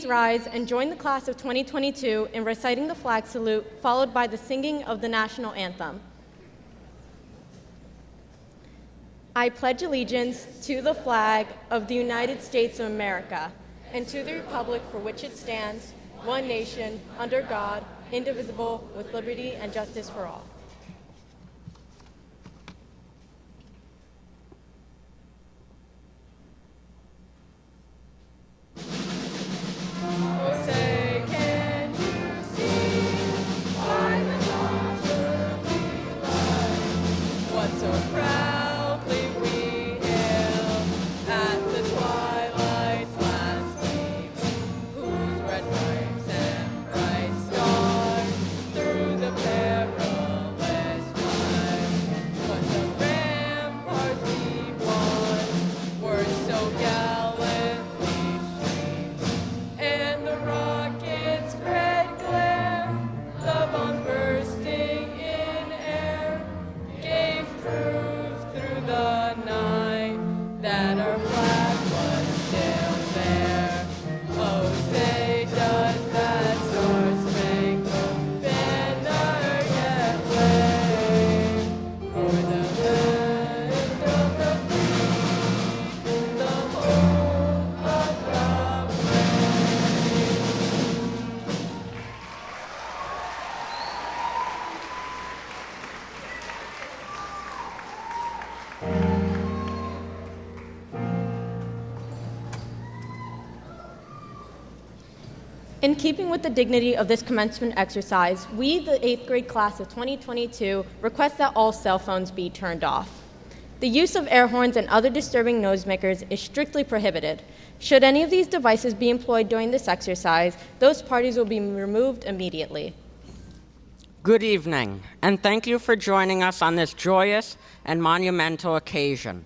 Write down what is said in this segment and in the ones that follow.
Please rise and join the class of 2022 in reciting the flag salute, followed by the singing of the national anthem. I pledge allegiance to the flag of the United States of America and to the republic for which it stands, one nation, under God, indivisible, with liberty and justice for all. In keeping with the dignity of this commencement exercise, we, the 8th grade class of 2022, request that all cell phones be turned off. The use of air horns and other disturbing noisemakers is strictly prohibited. Should any of these devices be employed during this exercise, those parties will be removed immediately. Good evening, and thank you for joining us on this joyous and monumental occasion.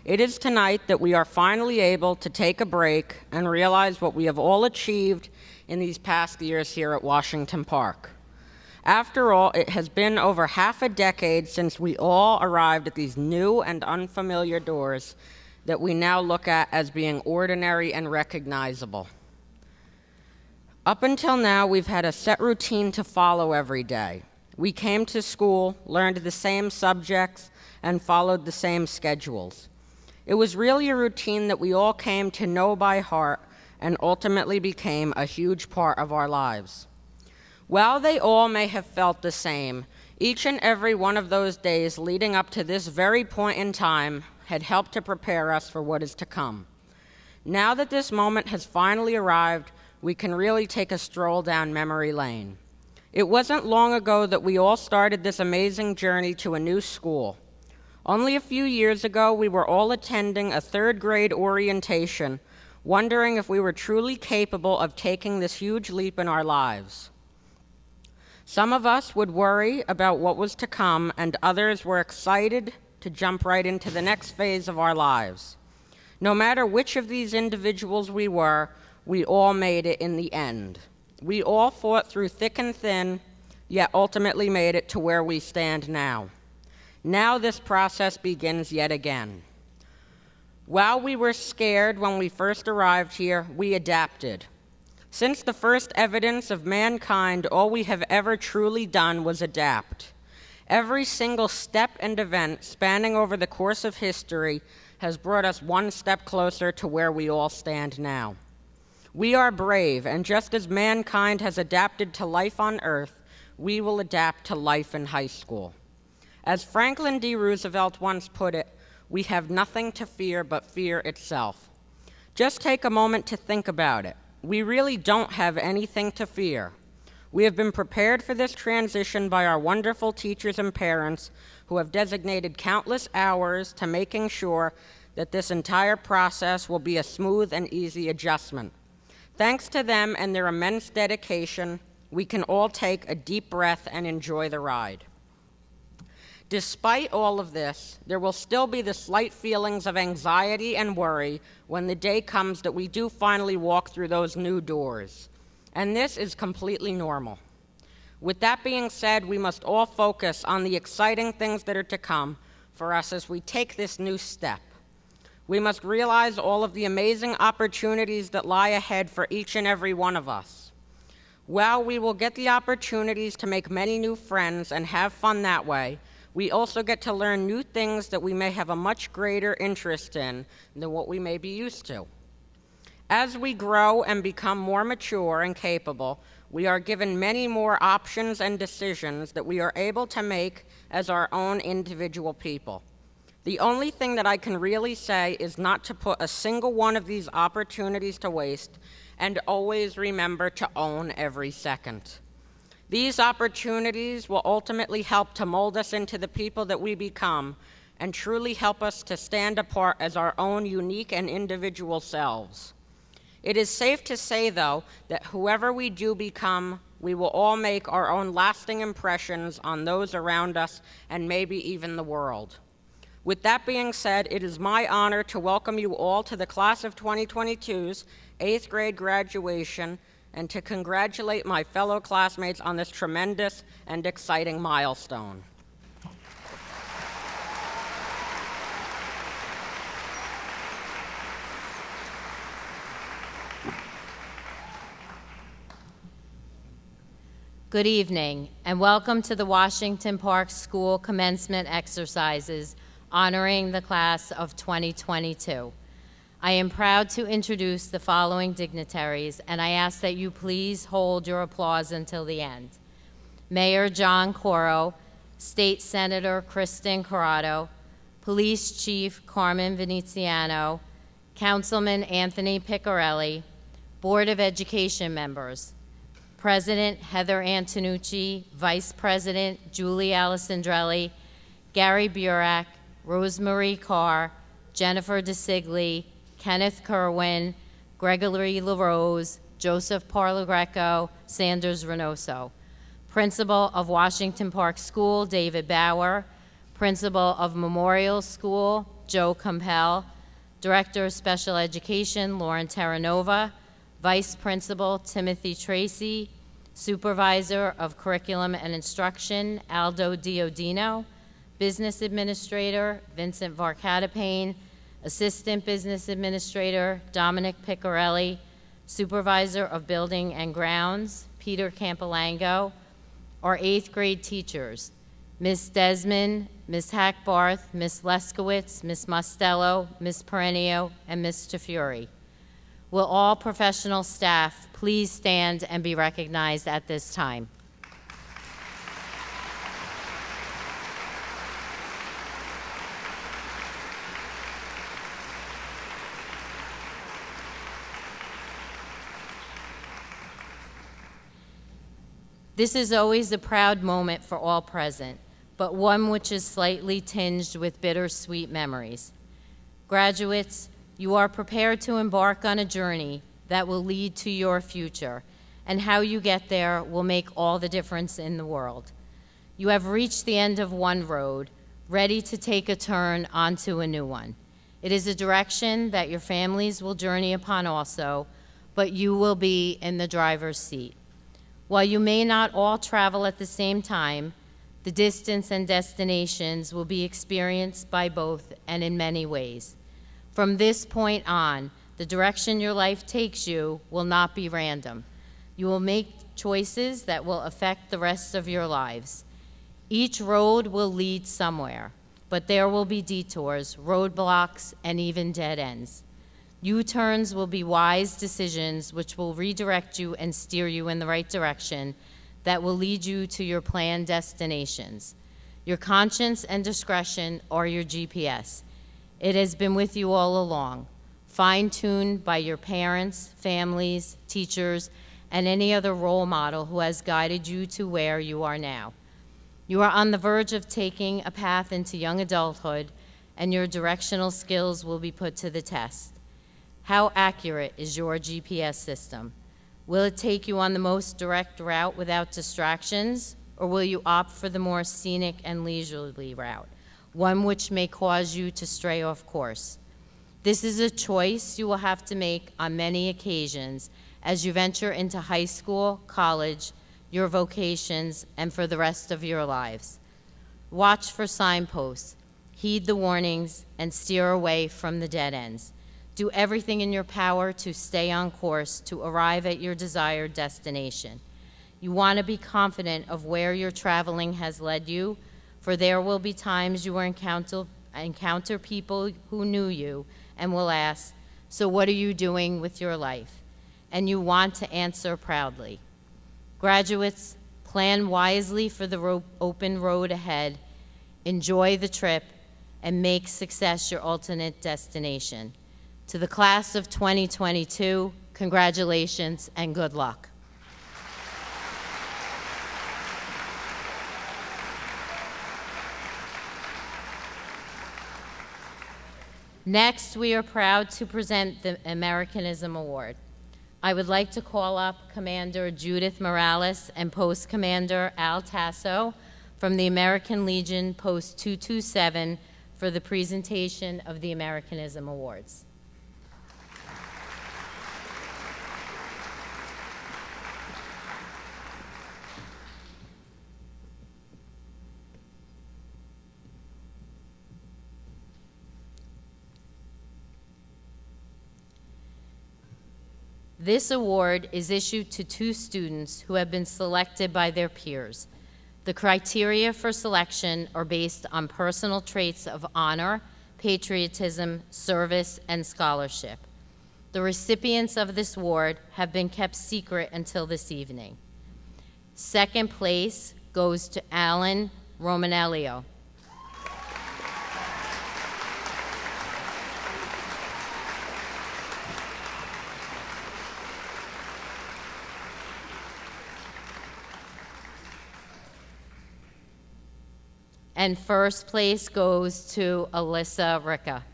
It is tonight that we are finally able to take a break and realize what we have all achieved in these past years here at Washington Park. After all, it has been over half a decade since we all arrived at these new and unfamiliar doors that we now look at as being ordinary and recognizable. Up until now, we've had a set routine to follow every day. We came to school, learned the same subjects, and followed the same schedules. It was really a routine that we all came to know by heart and ultimately became a huge part of our lives. While they all may have felt the same, each and every one of those days leading up to this very point in time had helped to prepare us for what is to come. Now that this moment has finally arrived, we can really take a stroll down memory lane. It wasn't long ago that we all started this amazing journey to a new school. Only a few years ago, we were all attending a 3rd grade orientation, wondering if we were truly capable of taking this huge leap in our lives. Some of us would worry about what was to come, and others were excited to jump right into the next phase of our lives. No matter which of these individuals we were, we all made it in the end. We all fought through thick and thin, yet ultimately made it to where we stand now. Now this process begins yet again. While we were scared when we first arrived here, we adapted. Since the first evidence of mankind, all we have ever truly done was adapt. Every single step and event spanning over the course of history has brought us one step closer to where we all stand now. We are brave, and just as mankind has adapted to life on Earth, we will adapt to life in high school. As Franklin D. Roosevelt once put it, we have nothing to fear but fear itself. Just take a moment to think about it. We really don't have anything to fear. We have been prepared for this transition by our wonderful teachers and parents who have designated countless hours to making sure that this entire process will be a smooth and easy adjustment. Thanks to them and their immense dedication, we can all take a deep breath and enjoy the ride. Despite all of this, there will still be the slight feelings of anxiety and worry when the day comes that we do finally walk through those new doors. And this is completely normal. With that being said, we must all focus on the exciting things that are to come for us as we take this new step. We must realize all of the amazing opportunities that lie ahead for each and every one of us. While we will get the opportunities to make many new friends and have fun that way, we also get to learn new things that we may have a much greater interest in than what we may be used to. As we grow and become more mature and capable, we are given many more options and decisions that we are able to make as our own individual people. The only thing that I can really say is not to put a single one of these opportunities to waste, and always remember to own every second. These opportunities will ultimately help to mold us into the people that we become and truly help us to stand apart as our own unique and individual selves. It is safe to say, though, that whoever we do become, we will all make our own lasting impressions on those around us and maybe even the world. With that being said, it is my honor to welcome you all to the class of 2022's 8th grade graduation and to congratulate my fellow classmates on this tremendous and exciting milestone. Good evening, and welcome to the Washington Park School Commencement exercises honoring the class of 2022. I am proud to introduce the following dignitaries, and I ask that you please hold your applause until the end. Mayor John Coro, State Senator Kristen Corrado, Police Chief Carmen Veneziano, Councilman Anthony Piccarelli, Board of Education members, President Heather Antonucci, Vice President Julie Alessandrelli, Gary Burak, Rosemarie Carr, Jennifer DeSigli, Kenneth Kerwin, Gregory LaRose, Joseph Parlagreco, Sanders Reynoso. Principal of Washington Park School, David Bauer. Principal of Memorial School, Joe Compel. Director of Special Education, Lauren Terranova. Vice Principal, Timothy Tracy. Supervisor of Curriculum and Instruction, Aldo Diodino. Business Administrator, Vincent Varcatapane. Assistant Business Administrator, Dominic Piccarelli. Supervisor of Building and Grounds, Peter Campolango. Our 8th grade teachers, Ms. Desmond, Ms. Hackbarth, Ms. Leskowitz, Ms. Mostello, Ms. Perenio, and Ms. Tafuri. Will all professional staff please stand and be recognized at this time? This is always a proud moment for all present, but one which is slightly tinged with bittersweet memories. Graduates, you are prepared to embark on a journey that will lead to your future, and how you get there will make all the difference in the world. You have reached the end of one road, ready to take a turn onto a new one. It is a direction that your families will journey upon also, but you will be in the driver's seat. While you may not all travel at the same time, the distance and destinations will be experienced by both and in many ways. From this point on, the direction your life takes you will not be random. You will make choices that will affect the rest of your lives. Each road will lead somewhere, but there will be detours, roadblocks, and even dead ends. U-turns will be wise decisions which will redirect you and steer you in the right direction that will lead you to your planned destinations. Your conscience and discretion are your GPS. It has been with you all along, fine-tuned by your parents, families, teachers, and any other role model who has guided you to where you are now. You are on the verge of taking a path into young adulthood, and your directional skills will be put to the test. How accurate is your GPS system? Will it take you on the most direct route without distractions, or will you opt for the more scenic and leisurely route, one which may cause you to stray off course? This is a choice you will have to make on many occasions as you venture into high school, college, your vocations, and for the rest of your lives. Watch for signposts. Heed the warnings and steer away from the dead ends. Do everything in your power to stay on course to arrive at your desired destination. You want to be confident of where your traveling has led you, for there will be times you will encounter people who knew you and will ask, "So what are you doing with your life?" And you want to answer proudly. Graduates, plan wisely for the open road ahead, enjoy the trip, and make success your ultimate destination. To the class of 2022, congratulations and good luck. Next, we are proud to present the Americanism Award. I would like to call up Commander Judith Morales and Post Commander Al Tasso from the American Legion Post 227 for the presentation of the Americanism Awards. This award is issued to 2 students who have been selected by their peers. The criteria for selection are based on personal traits of honor, patriotism, service, and scholarship. The recipients of this award have been kept secret until this evening. Second place goes to Alan Romanello. And first place goes to Alyssa Ricca.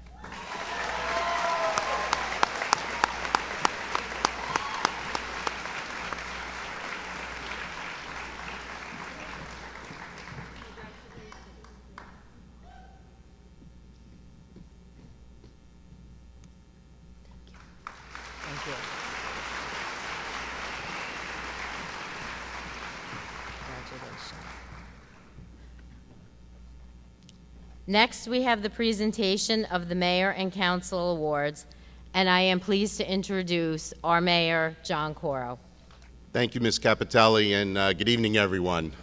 Thank you. Congratulations. Next, we have the presentation of the Mayor and Council Awards, and I am pleased to introduce our Mayor, John Coro. Thank you, Ms. Capitelli, and good evening, everyone.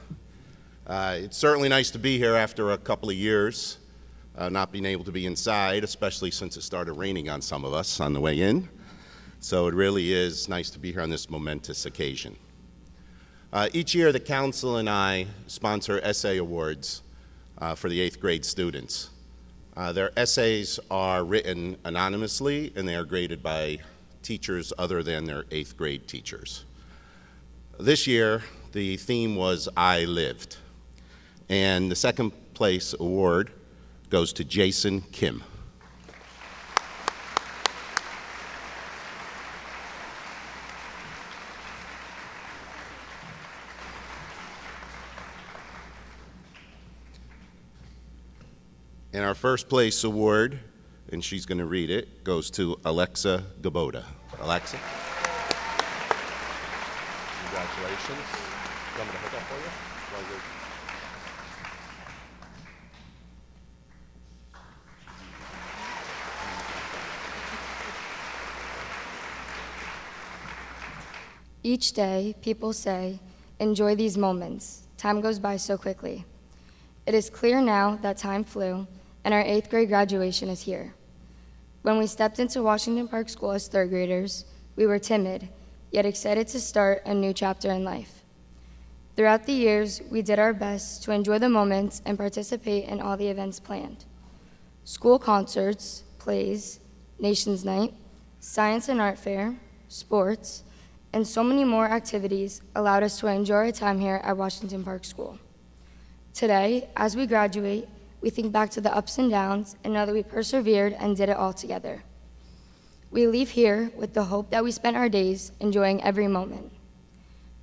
It's certainly nice to be here after a couple of years, not being able to be inside, especially since it started raining on some of us on the way in. So it really is nice to be here on this momentous occasion. Each year, the Council and I sponsor essay awards for the 8th grade students. Their essays are written anonymously, and they are graded by teachers other than their 8th grade teachers. This year, the theme was I Lived, and the second place award goes to Jason Kim. And our first place award, and she's going to read it, goes to Alexa Gaboda. Alexa? Congratulations. You want me to hold that for you? Each day, people say, enjoy these moments. Time goes by so quickly. It is clear now that time flew, and our 8th grade graduation is here. When we stepped into Washington Park School as 3rd graders, we were timid, yet excited to start a new chapter in life. Throughout the years, we did our best to enjoy the moments and participate in all the events planned. School concerts, plays, Nations Night, Science and Art Fair, sports, and so many more activities allowed us to enjoy our time here at Washington Park School. Today, as we graduate, we think back to the ups and downs and know that we persevered and did it all together. We leave here with the hope that we spent our days enjoying every moment.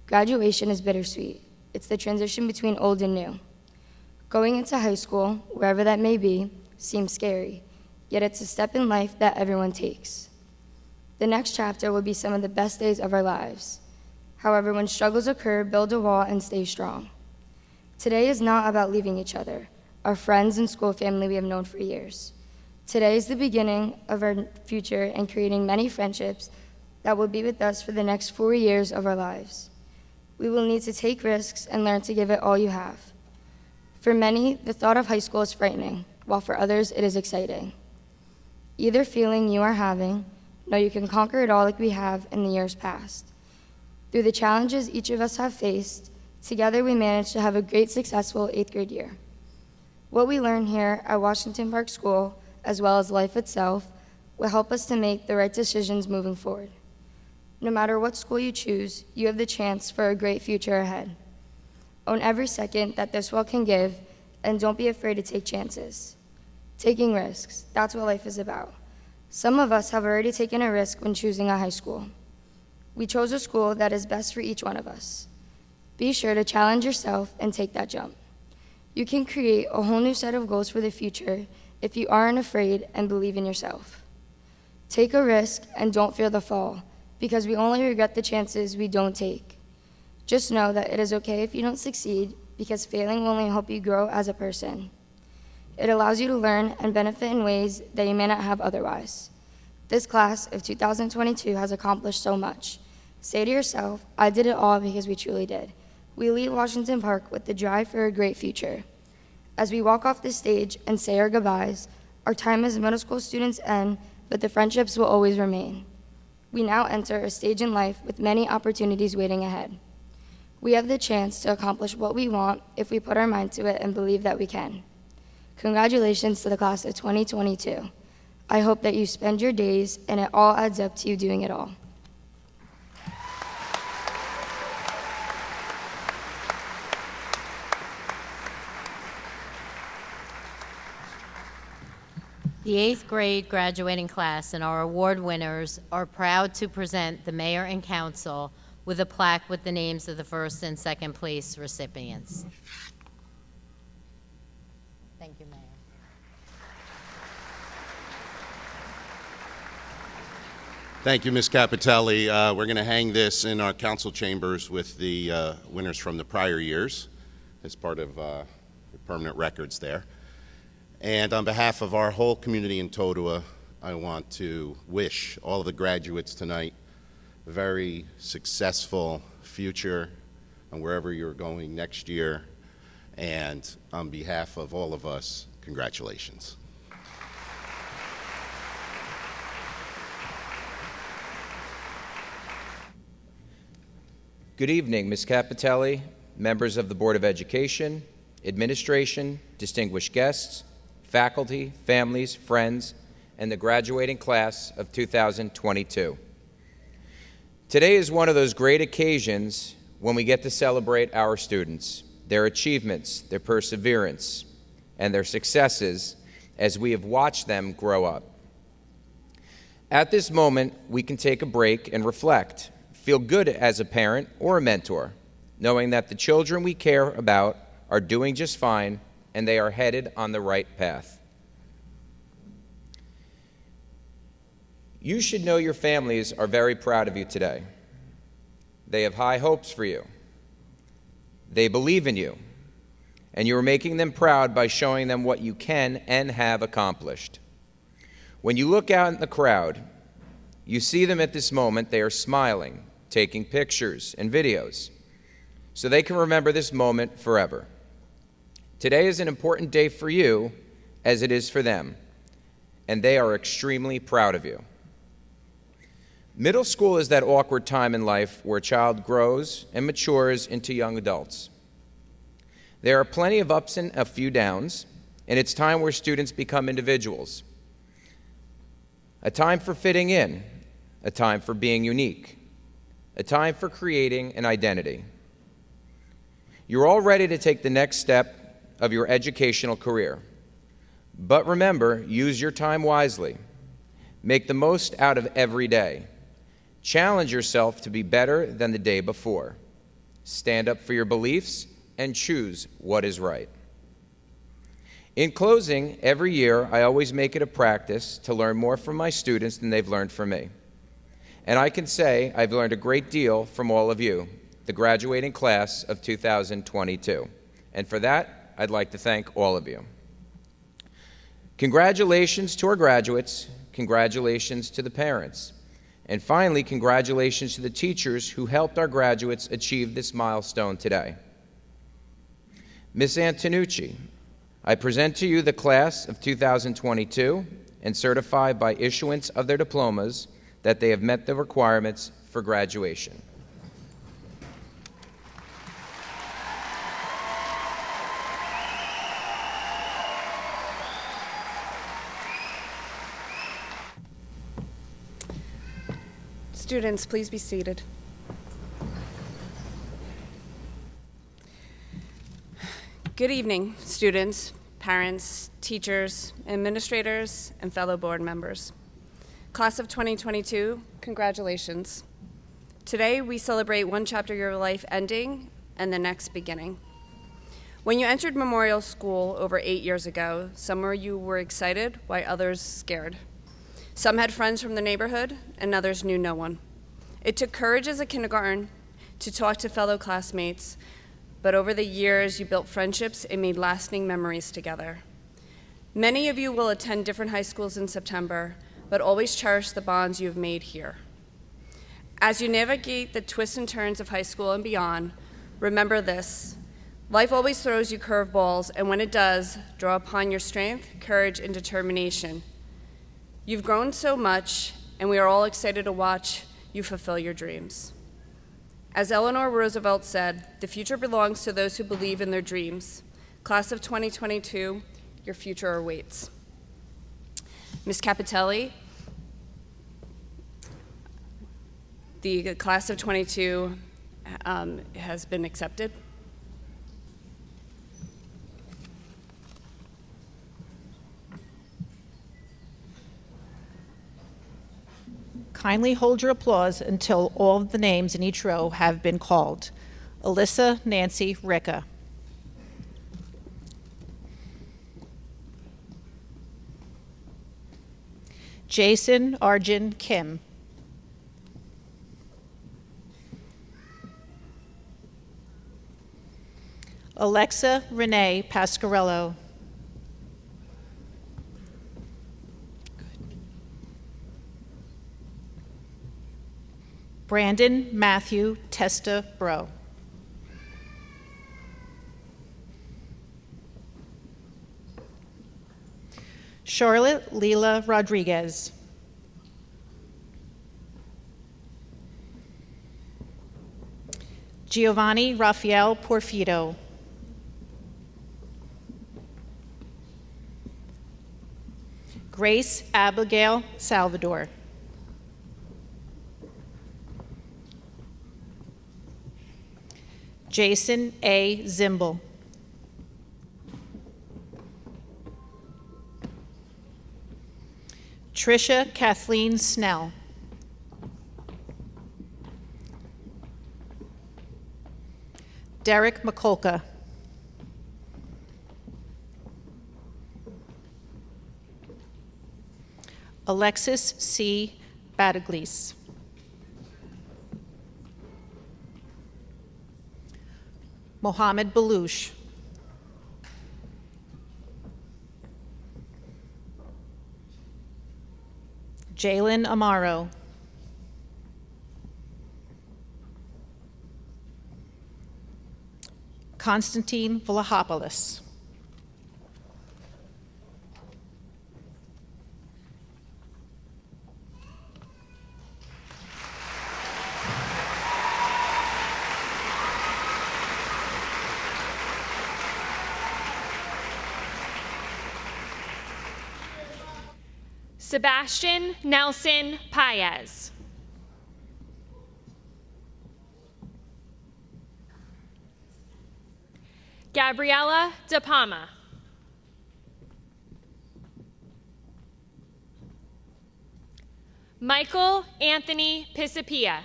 Graduation is bittersweet. It's the transition between old and new. Going into high school, wherever that may be, seems scary, yet it's a step in life that everyone takes. The next chapter will be some of the best days of our lives. However, when struggles occur, build a wall and stay strong. Today is not about leaving each other, our friends and school family we have known for years. Today is the beginning of our future and creating many friendships that will be with us for the next 4 years of our lives. We will need to take risks and learn to give it all you have. For many, the thought of high school is frightening, while for others, it is exciting. Either feeling you are having, know you can conquer it all like we have in the years past. Through the challenges each of us have faced, together we managed to have a great, successful 8th grade year. What we learn here at Washington Park School, as well as life itself, will help us to make the right decisions moving forward. No matter what school you choose, you have the chance for a great future ahead. Own every second that this world can give, and don't be afraid to take chances. Taking risks, that's what life is about. Some of us have already taken a risk when choosing a high school. We chose a school that is best for each one of us. Be sure to challenge yourself and take that jump. You can create a whole new set of goals for the future if you aren't afraid and believe in yourself. Take a risk and don't fear the fall, because we only regret the chances we don't take. Just know that it is okay if you don't succeed, because failing will only help you grow as a person. It allows you to learn and benefit in ways that you may not have otherwise. This class of 2022 has accomplished so much. Say to yourself, I did it all because we truly did. We leave Washington Park with the drive for a great future. As we walk off this stage and say our goodbyes, our time as middle school students end, but the friendships will always remain. We now enter a stage in life with many opportunities waiting ahead. We have the chance to accomplish what we want if we put our mind to it and believe that we can. Congratulations to the class of 2022. I hope that you spend your days and it all adds up to you doing it all. The 8th grade graduating class and our award winners are proud to present the mayor and council with a plaque with the names of the first and second place recipients. Thank you, Mayor. Thank you, Ms. Capitelli. We're going to hang this in our council chambers with the winners from the prior years as part of the permanent records there. And on behalf of our whole community in Totowa, I want to wish all of the graduates tonight a very successful future and wherever you're going next year. And on behalf of all of us, congratulations. Good evening, Ms. Capitelli, members of the Board of Education, administration, distinguished guests, faculty, families, friends, and the graduating class of 2022. Today is one of those great occasions when we get to celebrate our students, their achievements, their perseverance, and their successes as we have watched them grow up. At this moment, we can take a break and reflect, feel good as a parent or a mentor, knowing that the children we care about are doing just fine and they are headed on the right path. You should know your families are very proud of you today. They have high hopes for you. They believe in you, and you are making them proud by showing them what you can and have accomplished. When you look out in the crowd, you see them at this moment, they are smiling, taking pictures and videos, so they can remember this moment forever. Today is an important day for you, as it is for them, and they are extremely proud of you. Middle school is that awkward time in life where a child grows and matures into young adults. There are plenty of ups and a few downs, and it's time where students become individuals. A time for fitting in, a time for being unique, a time for creating an identity. You're all ready to take the next step of your educational career. But remember, use your time wisely. Make the most out of every day. Challenge yourself to be better than the day before. Stand up for your beliefs and choose what is right. In closing, every year I always make it a practice to learn more from my students than they've learned from me. And I can say I've learned a great deal from all of you, the graduating class of 2022. And for that, I'd like to thank all of you. Congratulations to our graduates, congratulations to the parents, and finally, congratulations to the teachers who helped our graduates achieve this milestone today. Ms. Antonucci, I present to you the class of 2022 and certify by issuance of their diplomas that they have met the requirements for graduation. Students, please be seated. Good evening, students, parents, teachers, administrators, and fellow board members. Class of 2022, congratulations. Today, we celebrate one chapter of your life ending and the next beginning. When you entered Memorial School over 8 years ago, some of you were excited, while others scared. Some had friends from the neighborhood, and others knew no one. It took courage as a kindergarten to talk to fellow classmates, but over the years, you built friendships and made lasting memories together. Many of you will attend different high schools in September, but always cherish the bonds you have made here. As you navigate the twists and turns of high school and beyond, remember this: life always throws you curveballs, and when it does, draw upon your strength, courage, and determination. You've grown so much, and we are all excited to watch you fulfill your dreams. As Eleanor Roosevelt said, the future belongs to those who believe in their dreams. Class of 2022, your future awaits. Ms. Capitelli, the class of 22 has been accepted. Kindly hold your applause until all of the names in each row have been called. Alyssa, Nancy, Ricka. Jason, Arjun, Kim. Alexa, Renee, Pasquarello. Brandon, Matthew, Testa, Bro. Charlotte, Leela, Rodriguez. Giovanni, Rafael, Porfido. Grace, Abigail, Salvador. Jason A. Zimble. Trisha Kathleen Snell. Derek McCulka. Alexis C. Bataglis. Mohammed Balouche. Jalen Amaro. Constantine Vlahopoulos. Sebastian Nelson Paez. Gabriela De Palma. Michael Anthony Pisapia.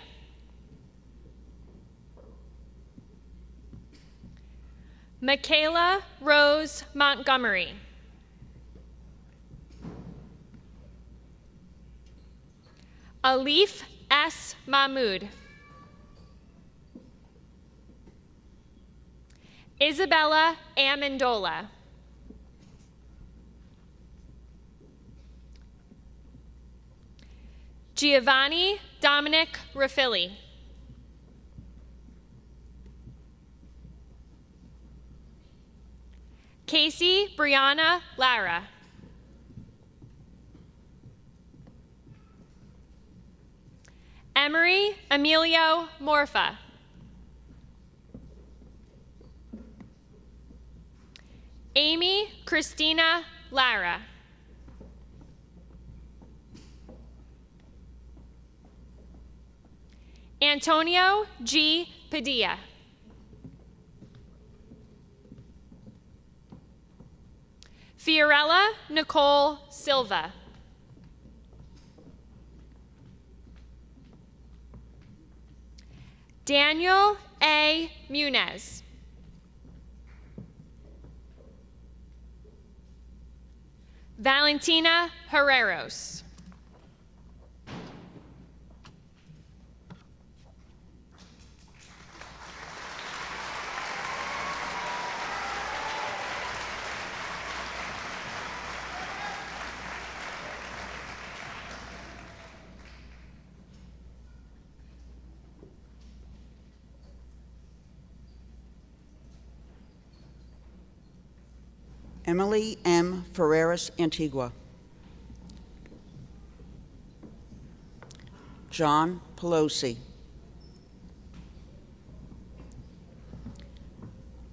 Michaela Rose Montgomery. Alif S. Mahmood. Isabella Amendola. Giovanni Dominic Raffilli. Casey Brianna Lara. Emery Emilio Morfa. Amy Christina Lara. Antonio G. Padilla. Fiorella Nicole Silva. Daniel A. Munez. Valentina Herreros. Emily M. Ferreras Antigua. John Pelosi.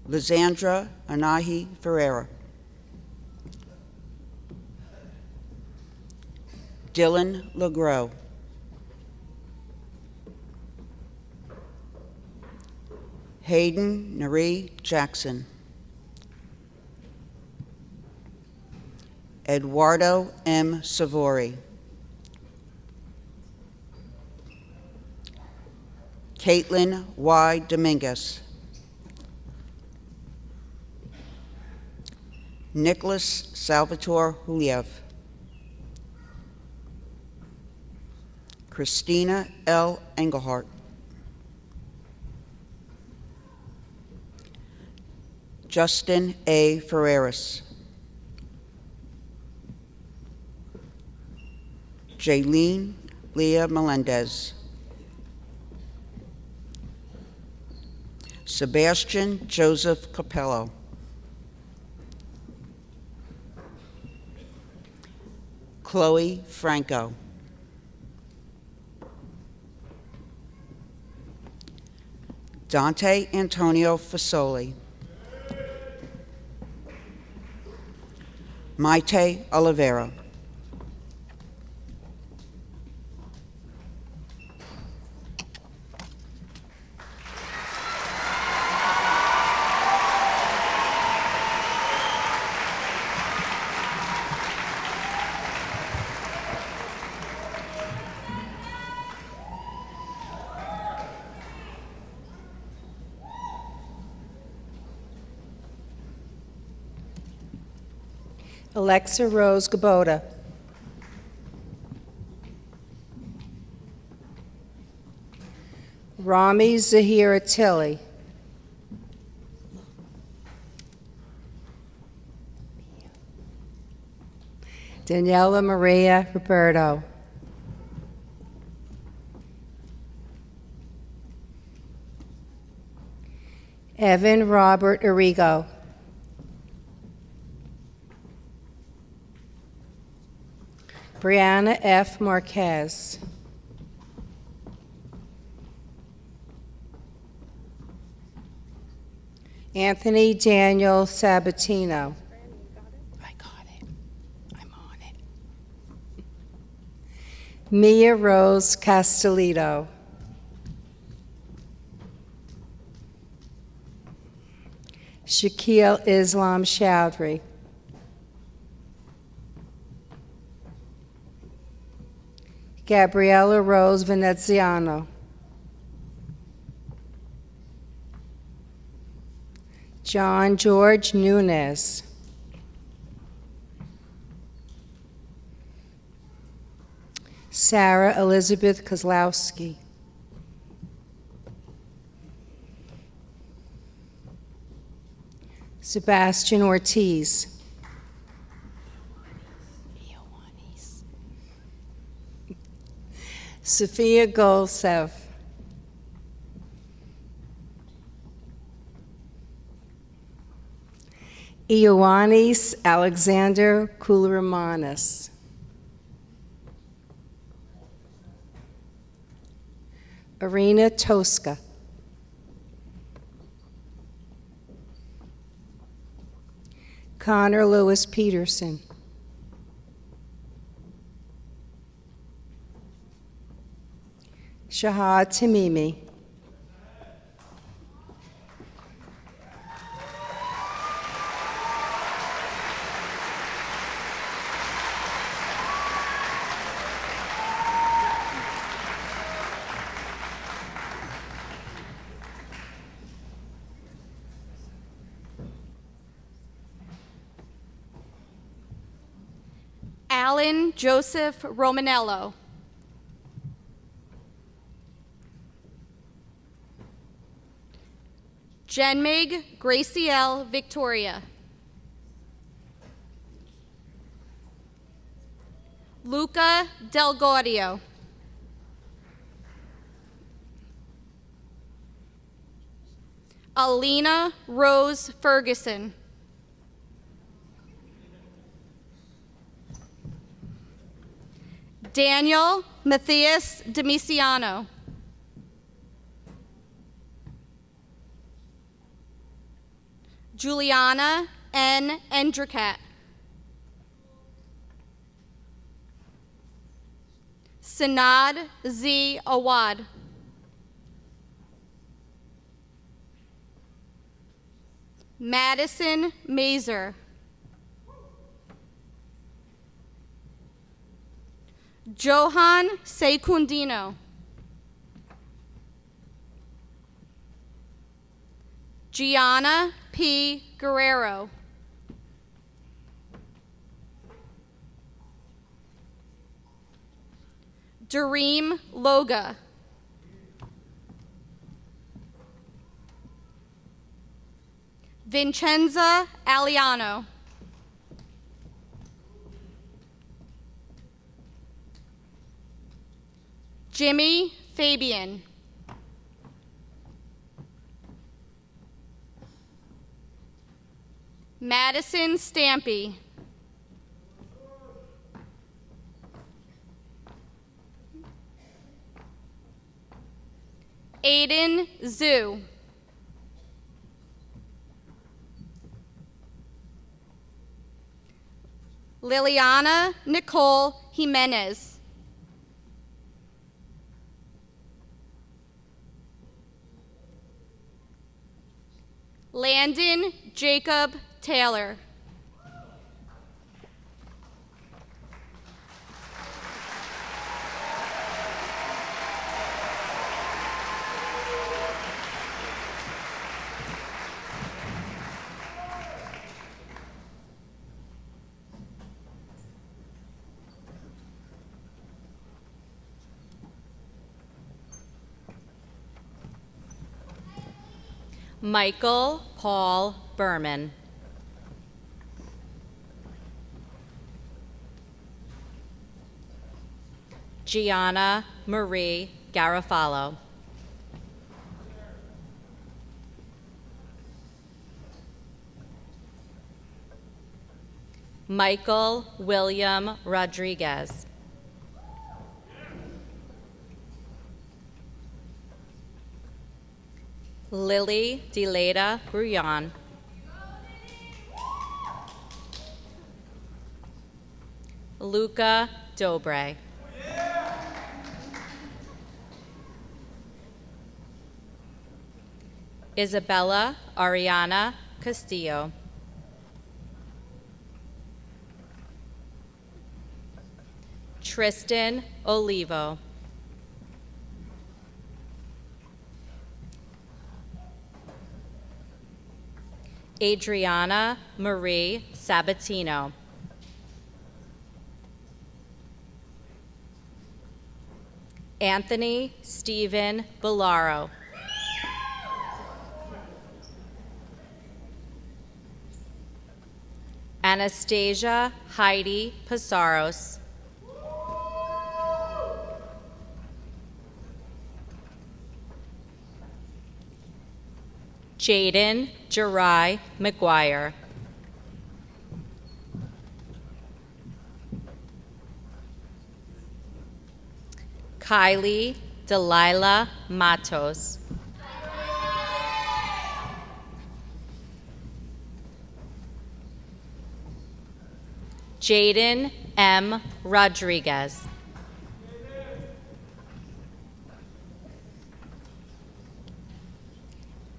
Lizandra Anahi Ferreira. Dylan LeGros. Hayden Nari Jackson. Eduardo M. Savori. Caitlin Y. Dominguez. Nicholas Salvatore Huliev. Christina L. Engelhardt. Justin A. Ferreras. Jaylene Leah Melendez. Sebastian Joseph Capello. Chloe Franco. Dante Antonio Fasoli. Maite Oliveira. Alexa Rose Gaboda. Rami Zahira Tilly. Daniela Maria Roberto. Evan Robert Arrigo. Brianna F. Marquez. Anthony Daniel Sabatino. I got it. I'm on it. Mia Rose Castellito. Shaquille Islam Chowdhury. Gabriella Rose Veneziano. John George Nunes. Sarah Elizabeth Kozlowski. Sebastian Ortiz. Sophia Golsev. Ioannis Alexander Koularimanis. Irina Toska. Connor Lewis Peterson. Shahad Tamimi. Alan Joseph Romanello. Jenmig Gracielle Victoria. Luca Del Gaudio. Alina Rose Ferguson. Daniel Matthias Demisiano. Juliana N. Endricat. Sanad Z. Awad. Madison Mazer. Johan Secundino. Gianna P. Guerrero. Dareem Loga. Vincenza Aliano. Jimmy Fabian. Madison Stampy. Aiden Zhu. Liliana Nicole Jimenez. Landon Jacob Taylor. Michael Paul Berman. Gianna Marie Garofalo. Michael William Rodriguez. Lily Deleda Bruyan. Luca Dobre. Isabella Ariana Castillo. Tristan Olivo. Adriana Marie Sabatino. Anthony Stephen Bellaro. Anastasia Heidi Pasaros. Jayden Jerai McGuire. Kylie Delilah Matos. Jayden M. Rodriguez.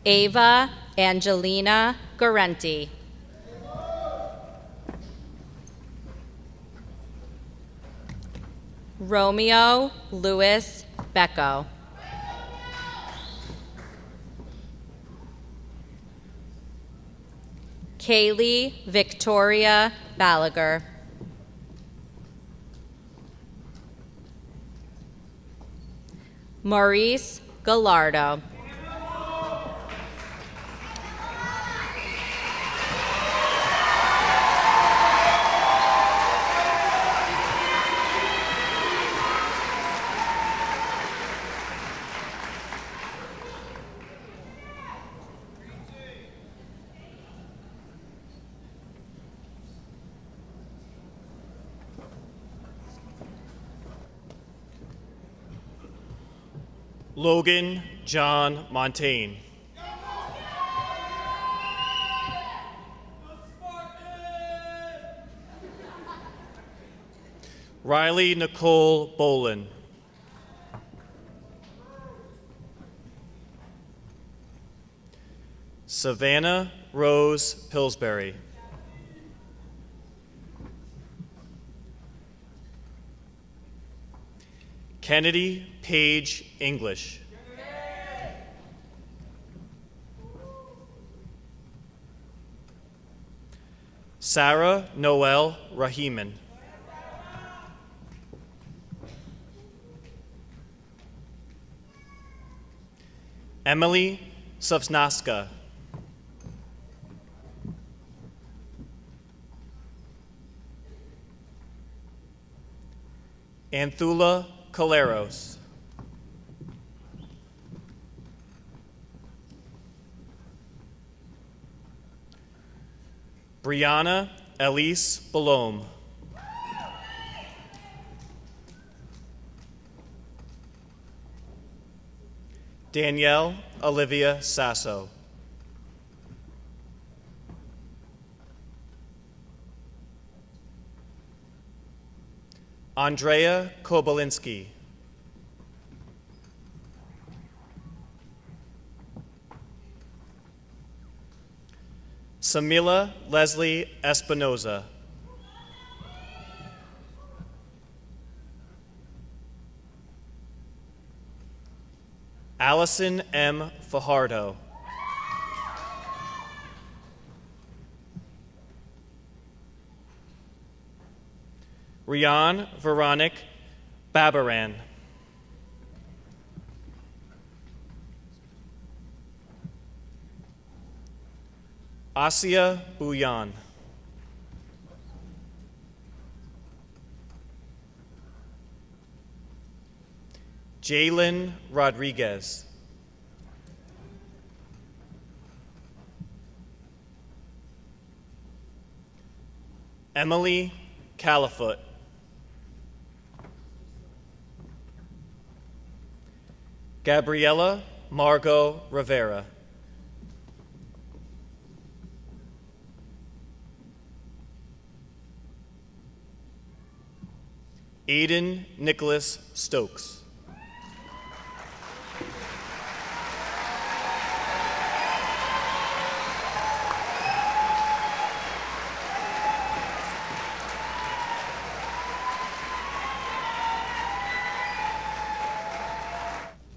Ava Angelina Garenti. Romeo Louis Becco. Kaylee Victoria Balaguer. Maurice Gallardo. Logan John Montaigne. Riley Nicole Bolin. Savannah Rose Pillsbury. Kennedy Page English. Sarah Noel Rahiman. Emily Sovsnaska. Anthula Caleros. Brianna Elise Balome. Danielle Olivia Sasso. Andrea Kobolinski. Samila Leslie Espinoza. Allison M. Fajardo. Rian Veronique Babaran. Asia Bouyan. Jalen Rodriguez. Emily Califoot. Gabriella Margot Rivera. Aiden Nicholas Stokes.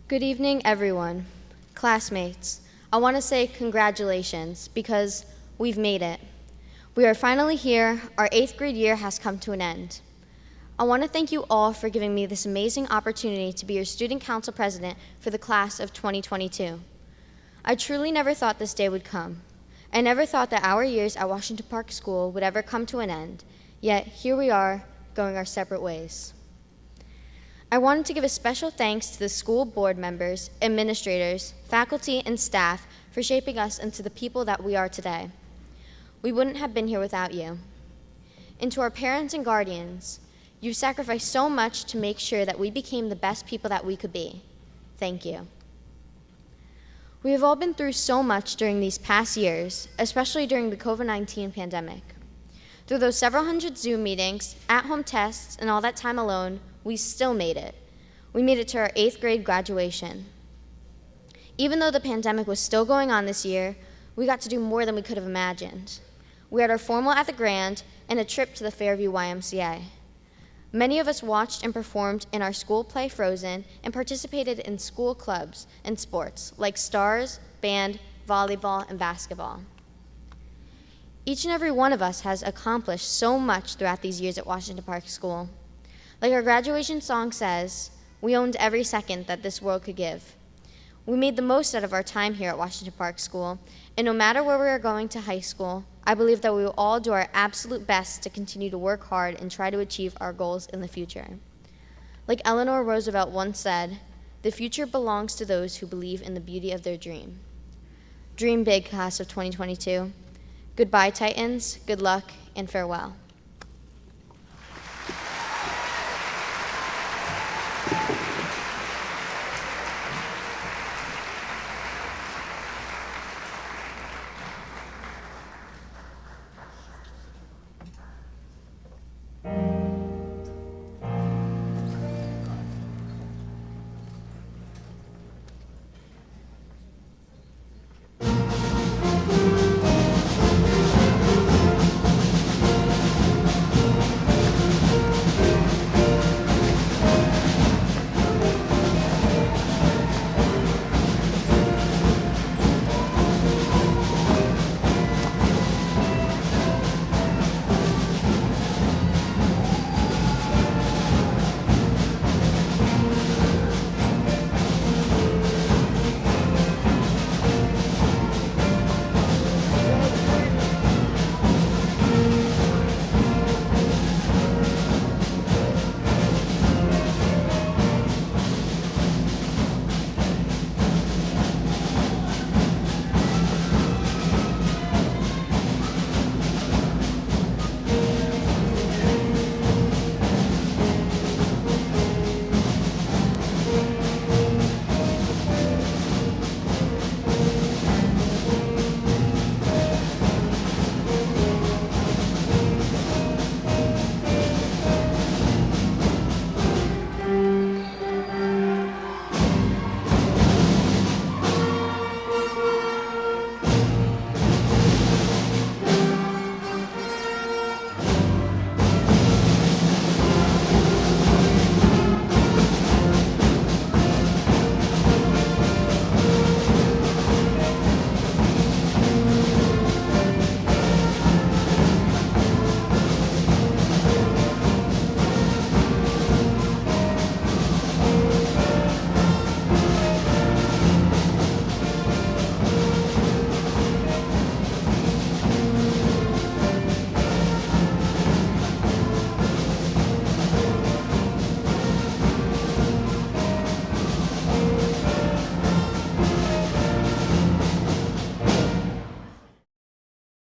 Good evening, everyone. Classmates, I want to say congratulations because we've made it. We are finally here. Our 8th grade year has come to an end. I want to thank you all for giving me this amazing opportunity to be your student council president for the class of 2022. I truly never thought this day would come. I never thought that our years at Washington Park School would ever come to an end, yet here we are, going our separate ways. I wanted to give a special thanks to the school board members, administrators, faculty, and staff for shaping us into the people that we are today. We wouldn't have been here without you. And to our parents and guardians, you sacrificed so much to make sure that we became the best people that we could be. Thank you. We have all been through so much during these past years, especially during the COVID-19 pandemic. Through those several hundred Zoom meetings, at-home tests, and all that time alone, we still made it. We made it to our 8th grade graduation. Even though the pandemic was still going on this year, we got to do more than we could have imagined. We had our formal at the Grand and a trip to the Fairview YMCA. Many of us watched and performed in our school play Frozen and participated in school clubs and sports like stars, band, volleyball, and basketball. Each and every one of us has accomplished so much throughout these years at Washington Park School. Like our graduation song says, we owned every second that this world could give. We made the most out of our time here at Washington Park School, and no matter where we are going to high school, I believe that we will all do our absolute best to continue to work hard and try to achieve our goals in the future. Like Eleanor Roosevelt once said, the future belongs to those who believe in the beauty of their dream. Dream big, class of 2022. Goodbye, Titans, good luck, and farewell.